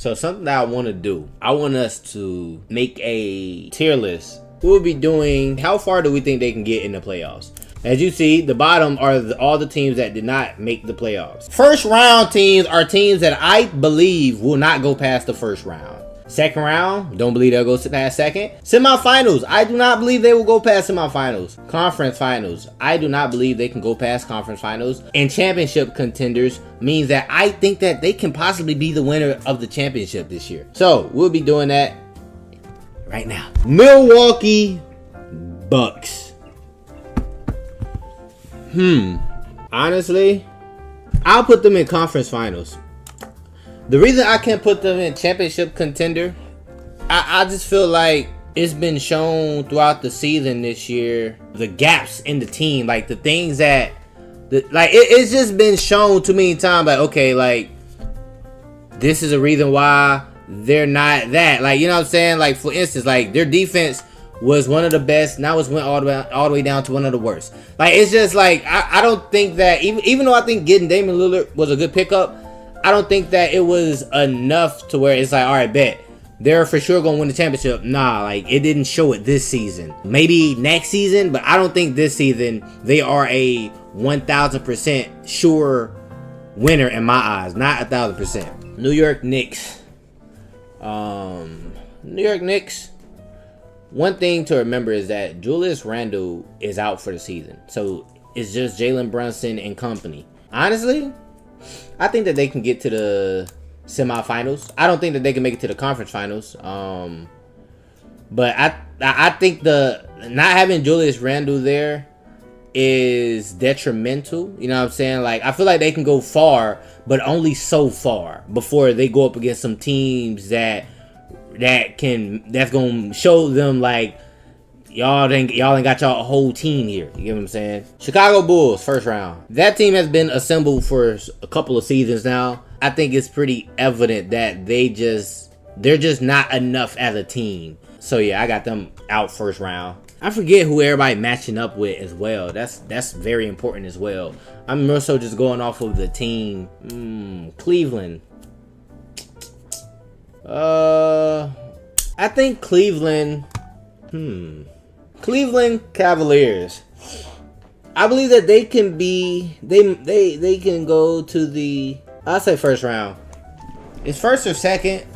So something that I want to do, I want us to make a tier list. We'll be doing how far do we think they can get in the playoffs. As you see, the bottom are all the teams that did not make the playoffs. First round teams are teams that I believe will not go past the first round. Second round, don't believe they'll go past second. Semifinals, I do not believe they will go past semifinals. Conference finals, I do not believe they can go past conference finals. And championship contenders means that I think that they can possibly be the winner of the championship this year. So we'll be doing that right now. Milwaukee Bucks. Honestly, I'll put them in conference finals. The reason I can't put them in championship contender, I just feel like it's been shown throughout the season this year, the gaps in the team, like the things that, it's just been shown too many times, like, okay, like, this is a reason why they're not that. Like, you know what I'm saying? Like, for instance, like, their defense was one of the best. Now it's went all the way down to one of the worst. Like, it's just like, I don't think that, even though I think getting Damian Lillard was a good pickup, I don't think that it was enough to where it's like, all right, bet they're for sure gonna win the championship. Nah, like, it didn't show it this season. Maybe next season, but I don't think this season they are a 1,000% sure winner in my eyes. Not 1,000%. New York Knicks. New York Knicks. One thing to remember is that Julius Randle is out for the season. So it's just Jalen Brunson and company. Honestly, I think that they can get to the semifinals. I don't think that they can make it to the conference finals. But I think the not having Julius Randle there is detrimental. You know what I'm saying? Like, I feel like they can go far, but only so far before they go up against some teams that's gonna show them like y'all ain't got y'all whole team here. You get what I'm saying? Chicago Bulls, first round. That team has been assembled for a couple of seasons now. I think it's pretty evident that they're just not enough as a team. So yeah, I got them out first round. I forget who everybody matching up with as well. That's very important as well. I'm more so just going off of the team. Cleveland. I think Cleveland. Cleveland Cavaliers. I believe that they can be. They can go to the. I'll say first round. It's first or second.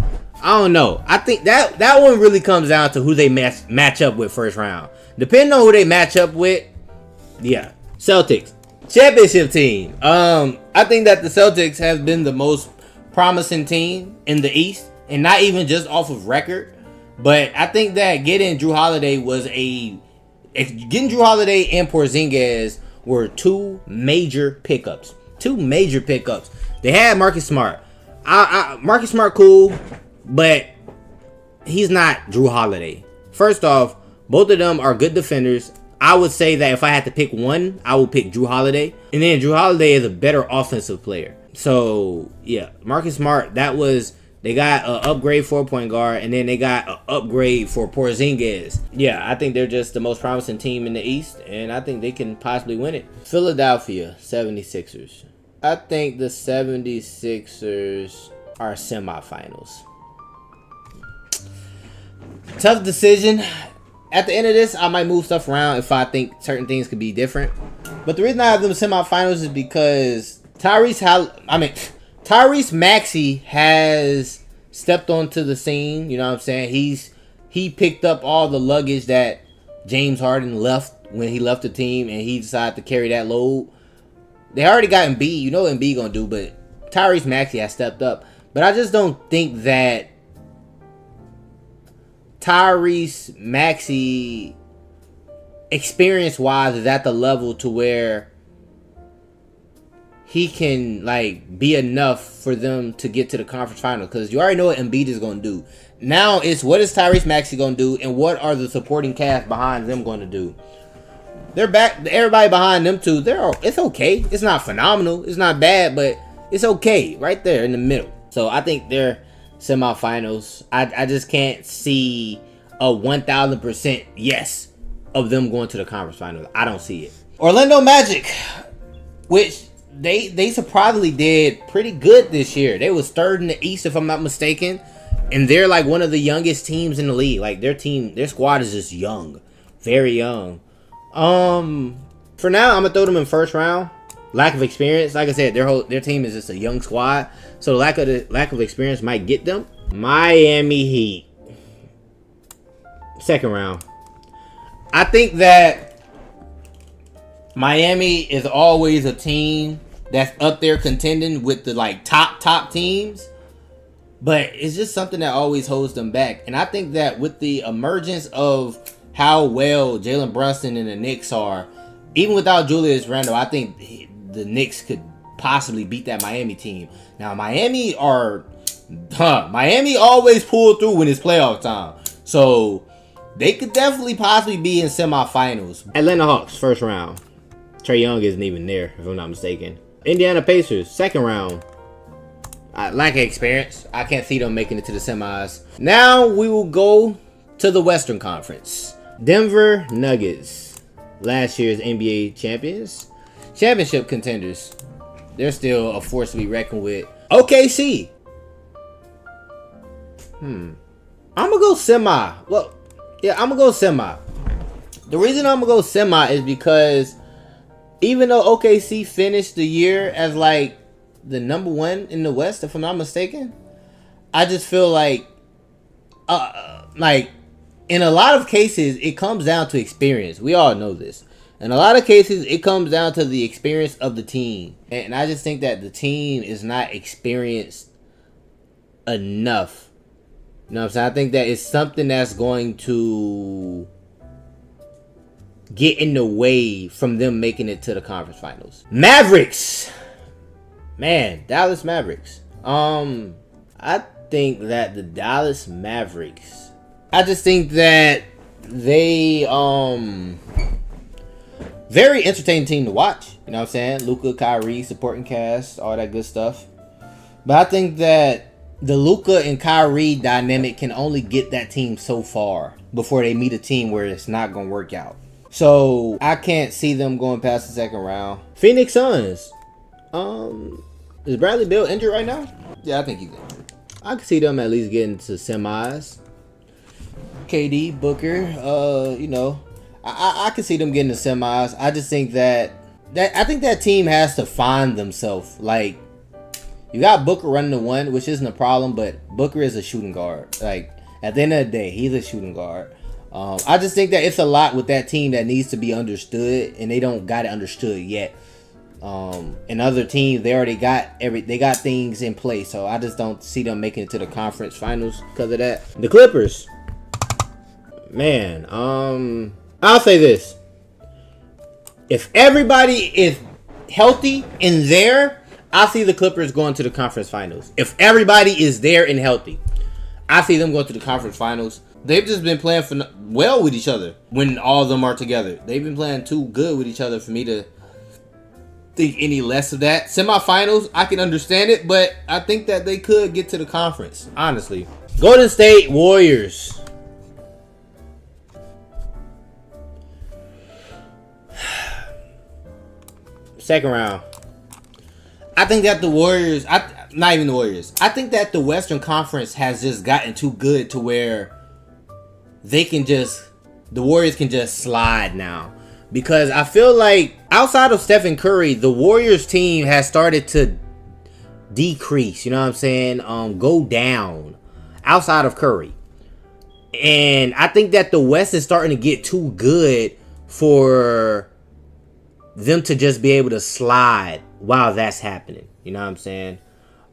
I don't know. I think that one really comes down to who they match up with first round. Depending on who they match up with, yeah. Celtics championship team. I think that the Celtics have been the most promising team in the East, and not even just off of record, but I think that getting Drew Holiday and Porzingis were two major pickups. They had Marcus Smart. Marcus Smart cool, but he's not Drew Holiday. First off, both of them are good defenders. I would say that if I had to pick one, I would pick Drew Holiday. And then Drew Holiday is a better offensive player. So, yeah, Marcus Smart, they got an upgrade for a point guard, and then they got an upgrade for Porzingis. Yeah, I think they're just the most promising team in the East, and I think they can possibly win it. Philadelphia 76ers. I think the 76ers are semifinals. Tough decision. At the end of this, I might move stuff around if I think certain things could be different. But the reason I have them semifinals is because Tyrese Maxey has stepped onto the scene. You know what I'm saying? He picked up all the luggage that James Harden left when he left the team, and he decided to carry that load. They already got Embiid. You know what Embiid gonna do, but Tyrese Maxey has stepped up. But I just don't think that Tyrese Maxey, experience-wise, is at the level to where he can be enough for them to get to the conference final. Because you already know what Embiid is going to do. Now it's what is Tyrese Maxey going to do, and what are the supporting cast behind them going to do. They're back. Everybody behind them two, it's okay. It's not phenomenal. It's not bad, but it's okay. Right there in the middle. So I think they're semifinals. I just can't see a 1,000% yes of them going to the conference finals. I don't see it. Orlando Magic, which they surprisingly did pretty good this year. They was third in the East, if I'm not mistaken, and they're like one of the youngest teams in the league. Like their squad is just young, very young. For now, I'm gonna throw them in first round. Lack of experience, like I said, their team is just a young squad, so lack of experience might get them. Miami Heat, second round. I think that Miami is always a team that's up there contending with the like top teams, but it's just something that always holds them back. And I think that with the emergence of how well Jalen Brunson and the Knicks are, even without Julius Randle, I think the Knicks could possibly beat that Miami team. Now, Miami always pull through when it's playoff time. So, they could definitely possibly be in semifinals. Atlanta Hawks, first round. Trae Young isn't even there, if I'm not mistaken. Indiana Pacers, second round. Lack of experience. I can't see them making it to the semis. Now, we will go to the Western Conference. Denver Nuggets, last year's NBA champions. Championship contenders. They're still a force to be reckoned with. OKC. I'm gonna go semi. Well, yeah, I'm gonna go semi. The reason I'm gonna go semi is because even though OKC finished the year as like the number one in the West, if I'm not mistaken, I just feel like in a lot of cases it comes down to experience. We all know this. In a lot of cases, it comes down to the experience of the team. And I just think that the team is not experienced enough. You know what I'm saying? I think that it's something that's going to get in the way from them making it to the conference finals. Mavericks. Man, Dallas Mavericks. I think that the Dallas Mavericks, I just think that they very entertaining team to watch. You know what I'm saying? Luka, Kyrie, supporting cast, all that good stuff. But I think that the Luka and Kyrie dynamic can only get that team so far before they meet a team where it's not going to work out. So I can't see them going past the second round. Phoenix Suns. Is Bradley Beal injured right now? Yeah, I think he's injured. I can see them at least getting to semis. KD, Booker, you know, I can see them getting to semis. I just think that I think that team has to find themselves. Like, you got Booker running the one, which isn't a problem, but Booker is a shooting guard. Like, at the end of the day, he's a shooting guard. I just think that it's a lot with that team that needs to be understood, and they don't got it understood yet. And other teams, they already got they got things in place, so I just don't see them making it to the conference finals because of that. The Clippers, man, I'll say this: if everybody is healthy in there, I see the Clippers going to the conference finals. If everybody is there and healthy, I see them going to the conference finals. They've just been playing well with each other when all of them are together. They've been playing too good with each other for me to think any less of that. Semifinals, I can understand it, but I think that they could get to the conference, honestly. Golden State Warriors. Second round. I think that the Warriors, not even the Warriors, I think that the Western Conference has just gotten too good to where the Warriors can just slide now. Because I feel like outside of Stephen Curry, the Warriors team has started to decrease, you know what I'm saying? Go down outside of Curry. And I think that the West is starting to get too good for them to just be able to slide while that's happening. You know what I'm saying?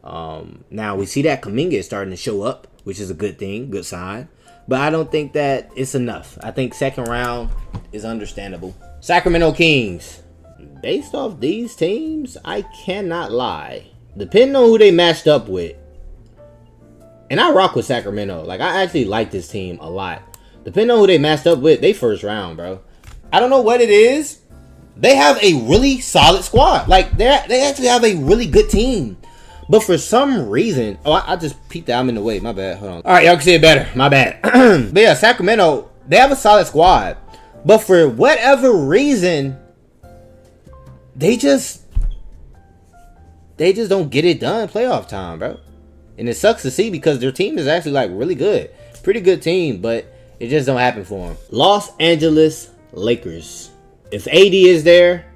Now we see that Kuminga is starting to show up, which is a good thing, good sign. But I don't think that it's enough. I think second round is understandable. Sacramento Kings. Based off these teams, I cannot lie. Depending on who they matched up with. And I rock with Sacramento. Like, I actually like this team a lot. Depending on who they matched up with, they first round, bro. I don't know what it is. They have a really solid squad. Like, they actually have a really good team. But for some reason... Oh, I just peeked that. I'm in the way. My bad. Hold on. Alright, y'all can see it better. My bad. But yeah, Sacramento, they have a solid squad. But for whatever reason, they just they just don't get it done playoff time, bro. And it sucks to see because their team is actually like really good. Pretty good team, but it just don't happen for them. Los Angeles Lakers. If AD is there,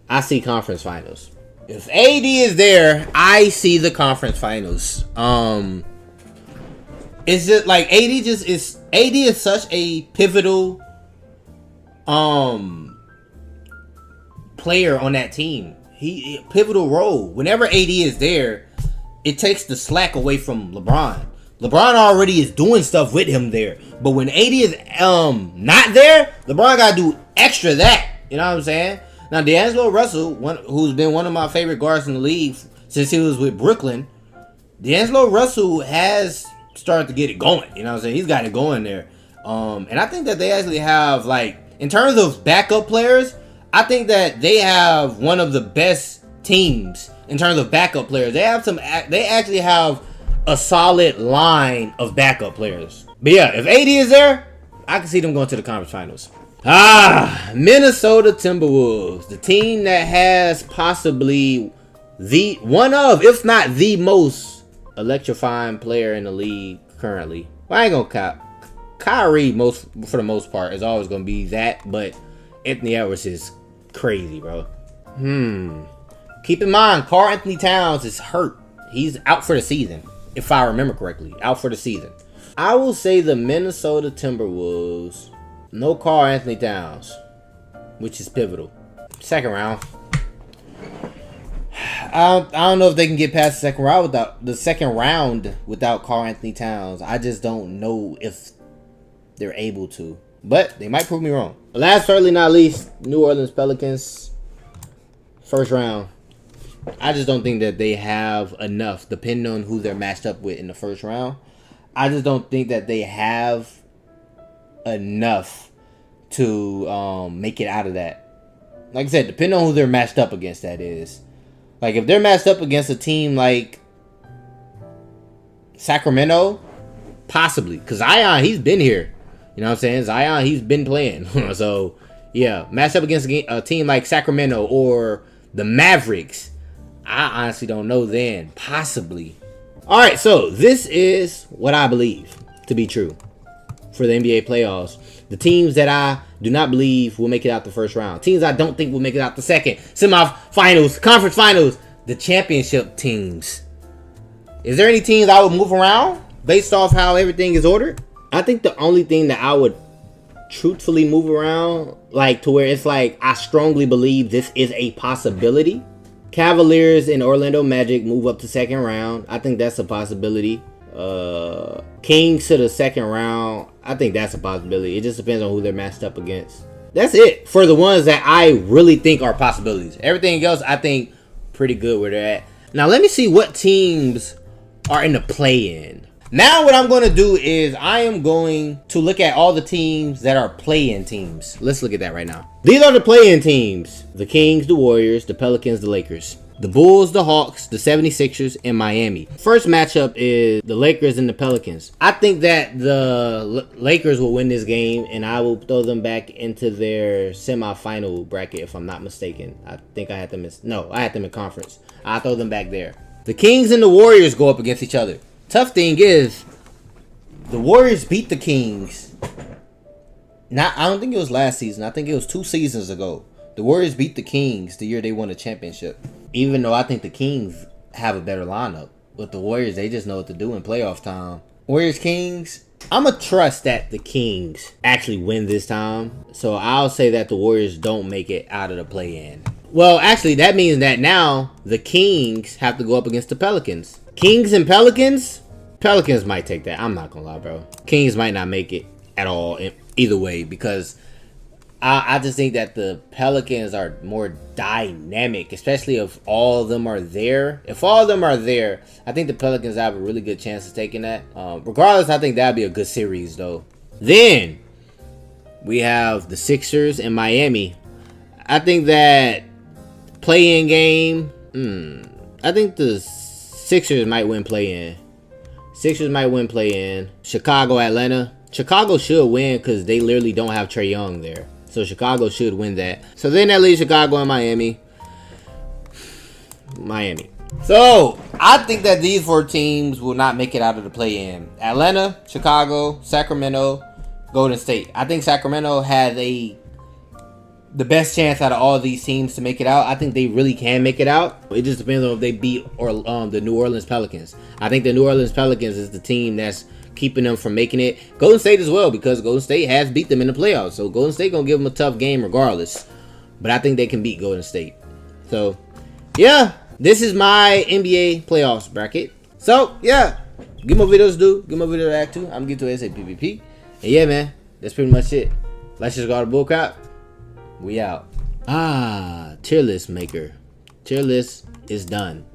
I see conference finals. If AD is there, I see the conference finals. It's just like AD is such a pivotal player on that team. He pivotal role. Whenever AD is there, it takes the slack away from LeBron. LeBron already is doing stuff with him there. But when AD is not there, LeBron gotta do extra that. You know what I'm saying? Now D'Angelo Russell, who's been one of my favorite guards in the league since he was with Brooklyn, D'Angelo Russell has started to get it going. You know what I'm saying? He's got it going there. And I think that they actually have, like, in terms of backup players, I think that they have one of the best teams in terms of backup players. They actually have a solid line of backup players. But yeah, if AD is there, I can see them going to the conference finals. Minnesota Timberwolves, the team that has possibly one of, if not the most electrifying player in the league currently. Well, I ain't gonna cap. Kyrie, for the most part, is always gonna be that, but Anthony Edwards is crazy, bro. Keep in mind, Karl Anthony Towns is hurt. He's out for the season, if I remember correctly. Out for the season. I will say the Minnesota Timberwolves, no Karl Anthony Towns, which is pivotal. Second round. I don't know if they can get past the second round without Karl Anthony Towns. I just don't know if they're able to. But they might prove me wrong. Last, certainly not least, New Orleans Pelicans. First round. I just don't think that they have enough, depending on who they're matched up with in the first round. I just don't think that they have enough to make it out of that. Like I said, depending on who they're matched up against, that is. Like, if they're matched up against a team like Sacramento, possibly. Because Zion, he's been here. You know what I'm saying? Zion, he's been playing. So, yeah. Matched up against a team like Sacramento or the Mavericks, I honestly don't know then. Possibly. Alright, so this is what I believe to be true for the NBA playoffs. The teams that I do not believe will make it out the first round. Teams I don't think will make it out the second. Semifinals, conference finals, the championship teams. Is there any teams I would move around based off how everything is ordered? I think the only thing that I would truthfully move around, like to where it's like I strongly believe this is a possibility. Cavaliers and Orlando Magic move up to second round. I think that's a possibility. Kings to the second round. I think that's a possibility. It just depends on who they're matched up against. That's it for the ones that I really think are possibilities. Everything else, I think pretty good where they're at. Now, let me see what teams are in the play-in. Now, what I'm going to do is I am going to look at all the teams that are play-in teams. Let's look at that right now. These are the play-in teams. The Kings, the Warriors, the Pelicans, the Lakers. The Bulls, the Hawks, the 76ers, and Miami. First matchup is the Lakers and the Pelicans. I think that the Lakers will win this game, and I will throw them back into their semifinal bracket, if I'm not mistaken. I think I had them I had them in conference. I'll throw them back there. The Kings and the Warriors go up against each other. Tough thing is, the Warriors beat the Kings. I don't think it was last season. I think it was 2 seasons ago. The Warriors beat the Kings the year they won a championship. Even though I think the Kings have a better lineup. But the Warriors, they just know what to do in playoff time. Warriors-Kings, I'm going to trust that the Kings actually win this time. So I'll say that the Warriors don't make it out of the play-in. Well, actually, that means that now the Kings have to go up against the Pelicans. Kings and Pelicans? Pelicans might take that. I'm not going to lie, bro. Kings might not make it at all either way because I just think that the Pelicans are more dynamic, especially if all of them are there. If all of them are there, I think the Pelicans have a really good chance of taking that. Regardless, I think that would be a good series, though. Then, we have the Sixers and Miami. I think that play-in game, I think the Sixers might win play-in. Sixers might win play-in. Chicago, Atlanta. Chicago should win because they literally don't have Trae Young there. So Chicago should win that. So then that leaves Chicago and Miami. So I think that these 4 teams will not make it out of the play-in. Atlanta, Chicago, Sacramento, Golden State. I think Sacramento has the best chance out of all these teams to make it out. I think they really can make it out. It just depends on if they beat the New Orleans Pelicans. I think the New Orleans Pelicans is the team that's keeping them from making it. Golden State as well, because Golden State has beat them in the playoffs. So Golden State gonna give them a tough game regardless. But I think they can beat Golden State. So yeah, this is my NBA playoffs bracket. So yeah, give more videos to do. Give more videos to react to. I'm gonna get to SAPPP. And yeah, man, that's pretty much it. Let's just go to bullcrap. We out. Tier list maker. Tier list is done.